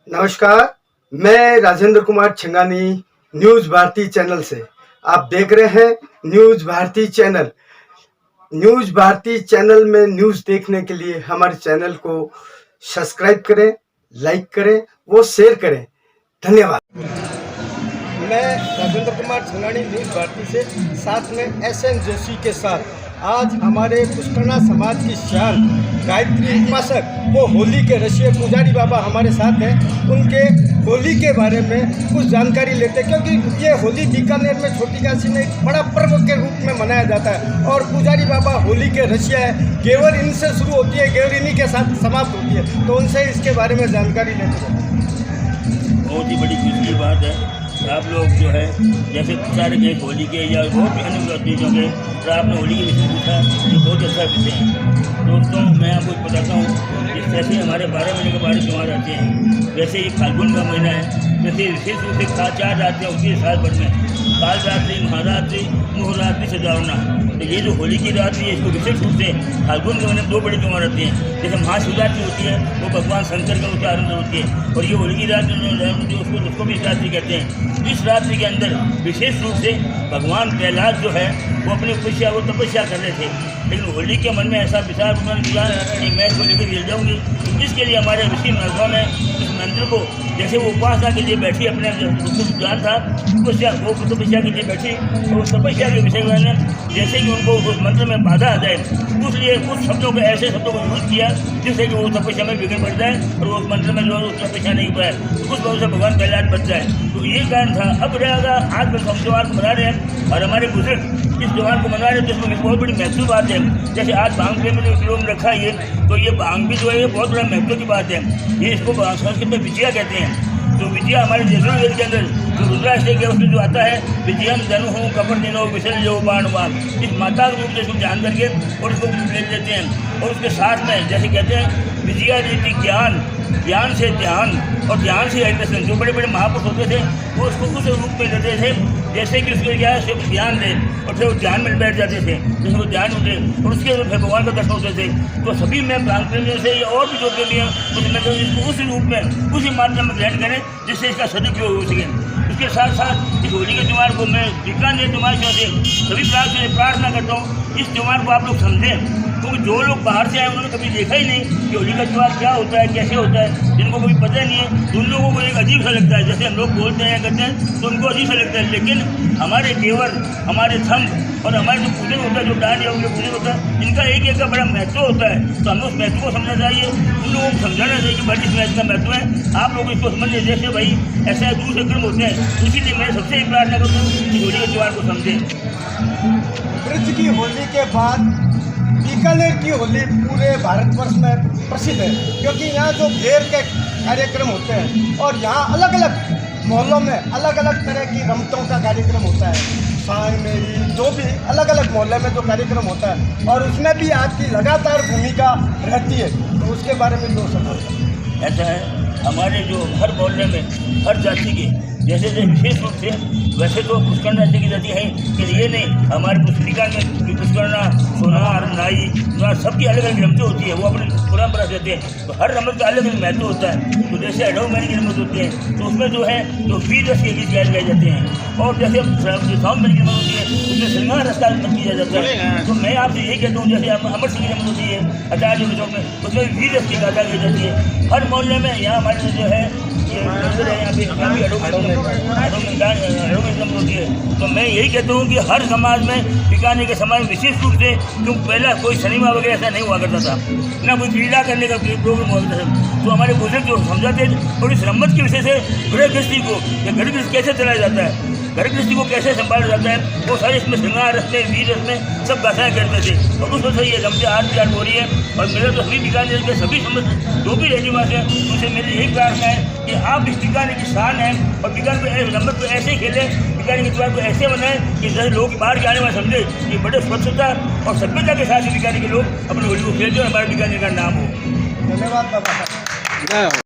नमस्कार, मैं Rajendra Kumar Chhangani news Bharati channel से। आप देख रहे हैं news Bharati channel. News Bharati channel में न्यूज देखने के लिए हमारे चैनल को सब्सक्राइब करें, लाइक करें, वो शेयर करें। धन्यवाद। मैं राजेंद्र कुमार छंगानी न्यूज भारती से, साथ में SN जोशी के साथ आज हमारे पुष्करना समाज की शान गायत्री उपासक वो होली के रसिए पुजारी बाबा हमारे साथ हैं। उनके होली के बारे में कुछ जानकारी लेते हैं, क्योंकि ये होली बीकानेर में छोटी काशी में एक बड़ा पर्व के रूप में मनाया जाता है और पुजारी बाबा होली के रसिया है। गेवर इनसे शुरू होती है, गेवर इन्हीं के साथ समाप्त होती है, तो उनसे इसके बारे में जानकारी लेते हैं। बहुत ही बड़ी खुशी की बात है। आप लोग जो है जैसे प्रचार के होली के या बहुत भी अन्य चीज़ों के, तो आपने होली के विषय पूछा, ये बहुत अच्छा विषय है। दोस्तों, मैं आपको बताता हूँ, जिस तरह से हमारे 12 महीने के 12 त्यौहार आते हैं, वैसे ये फाल्गुन का महीना है, वैसे विशेष रूप से 4 रात हैं उसके साथ भर में कालरात्रि, महारात्रि, मुहरात्रि, सजावना। तो ये जो होली की रात है, इसको विशेष रूप से फाल्गुन के महीने 2 बड़े त्यौहार आते हैं। जैसे महाशिवरात्रि होती है, वो भगवान शंकर का उसका आनंद होती है, और ये होली की रात जो उसको भी रात्रि कहते हैं। इस रात्रि के अंदर विशेष रूप से भगवान प्रहलाद जो है वो अपनी तपस्या कर रहे थे, लेकिन होली के मन में ऐसा विचार उन्होंने दिया कि मैं इसको लेकर गिर जाऊँगी। तो इसके लिए हमारे ऋषि महर्षियों ने इस मंत्र को, जैसे वो उपासना के लिए बैठी, अपने ज्ञान था वो तपस्या के लिए बैठी, और उस तपस्या के विषय में जैसे कि उनको उस मंत्र में बाधा आ जाए, उसलिए कुछ शब्दों को, ऐसे शब्दों को यूज किया जिससे कि वो तपस्या में विघ्न पड़ जाए और उस मंत्र में जो है उस तपस्या नहीं पाए, कुछ बहुत से भगवान प्रहलाद बच जाए। तो ये कारण था। अब रहेगा आज में हम त्यौहार को मना रहे हैं और हमारे बुजुर्ग इस त्यौहार को मना रहे हैं, तो इसमें बहुत बड़ी महत्व बात है। जैसे आज भांग पे में जो उपयोग में रखा है, तो ये भांग भी जो है ये बहुत बड़ा महत्व की बात है। ये इसको संस्कृत में विजया कहते हैं। तो विजया हमारे यजुर्वेद के अंदर जो रुद्राष्टक है उसमें जो आता है, विजयम धनु हूँ कपट दिनो विशल जो बाण, इस माता के रूप से इसको जान करके और इसको ले लेते हैं। और उसके साथ में जैसे कहते हैं विजया रीति ज्ञान, ज्ञान से ध्यान और ध्यान से अग्रसन। जो बड़े बड़े महापुरुष होते थे वो उसको उस रूप में लेते थे, जैसे कि उसको क्या है सिर्फ ध्यान दे और फिर वो ध्यान में बैठ जाते थे, जैसे वो ध्यान होते और उसके फिर भगवान का दर्शन होते थे। तो सभी में प्रांतप्रेमियों से या और भी जो प्रेमी हैं उसमें तो इसको उसी रूप में, उसी मात्रा में ग्रहण करें जिससे इसका सदुपयोग हो सके। इसके साथ साथ इस होली के त्यौहार को मैं बीकानेर निवासियों से सभी प्रार्थना करता हूँ, इस त्यौहार को आप लोग समझें, क्योंकि जो लोग बाहर से आए उन्होंने कभी देखा ही नहीं कि होली का त्यौहार क्या होता है, कैसे होता है, जिनको कभी पता नहीं है, तो उन लोगों को एक अजीब सा लगता है। जैसे हम लोग बोलते हैं करते हैं तो उनको अजीब सा लगता है, लेकिन हमारे देवर, हमारे थंब और हमारे जो पूजन होता है, जो डांड या उनके पूजन होता है, इनका एक एक का बड़ा महत्व होता है। तो हमें उस महत्व को समझना चाहिए, उन लोगों को समझाना चाहिए कि बड़ी इस महत्व का महत्व है। आप लोग इसको समझ लें, जैसे भाई ऐसे दूसरे कर्म होते हैं, इसीलिए मैं सबसे एक प्रार्थना करता हूँ कि होली के त्यौहार को समझें। ब्रज की होली के बाद बीकानेर की होली पूरे भारतवर्ष में प्रसिद्ध है, क्योंकि यहाँ जो घेर के कार्यक्रम होते हैं और यहाँ अलग अलग मोहल्लों में अलग अलग तरह की रमतों का कार्यक्रम होता है, सांग मेरी जो भी अलग अलग मोहल्ले में जो कार्यक्रम होता है, और उसमें भी आपकी लगातार भूमिका रहती है, तो उसके बारे में दो शब्द। ऐसा है, हमारे जो हर मोहल्ले में हर जाति के जैसे विशेष रूप से, वैसे तो पुष्करना जाति की जाति है कि ये नहीं, हमारे पुस्तिका में पुष्करना, सोनार, नाई, सबकी अलग अलग रमतें होती है, वो अपनी परंपरा देते हैं। तो हर रमत का अलग अलग महत्व होता है। तो जैसे अडो महीने की रमत होती है, तो उसमें जो है तो 20 रस के गीत गाए जाते हैं, और जैसे साउंड महीने की रमत होती है उसमें श्रृंगार रस का रमत किया जाता है। तो मैं आपसे यही कहता हूँ, जैसे अमर सिंह की रमत होती है आचार्य के चौक में, उसमें 20 रस की गाथा की जाती है। हर मोहल्ले में यहाँ हमारे जो है ये मंदिर है, यहाँ पे होती है। तो मैं यही कहता हूँ कि हर समाज में, बीकानेर के समाज में विशेष रूप से, क्योंकि पहला कोई सिनेमा वगैरह ऐसा नहीं हुआ करता था, ना कोई क्रीड़ा करने का प्रोग्राम हुआ करता था। तो हमारे बुजुर्ग जो समझाते थे, और इस रम्मत के विषय से गृह गृहस्थी को, या घर गृहस्थी कैसे चलाया जाता है, घर गृहस्थी को कैसे संभाला जाता है, वो सारे इसमें श्रृंगार रस में, वीर रस में सब गाथाएँ करते थे। और उस वजह से ये रमते आज याद हो रही है। और मेरा तो सभी बीकानेर के सभी समझ जो भी रहने हैं उनसे मेरी यही प्रार्थना है कि आप इस बीकानेर की शान है, और बीकानेर को रमत को ऐसे ही खेलें, बीकानेर के त्यौहार को ऐसे बनाएं कि जैसे लोग बाहर के आने वाले समझे कि बड़े स्वच्छता और सभ्यता के साथ बीकानेर के लोग अपनी होली को खेलते हैं और हमारे बीकानेर का नाम हो। धन्यवाद बाबा।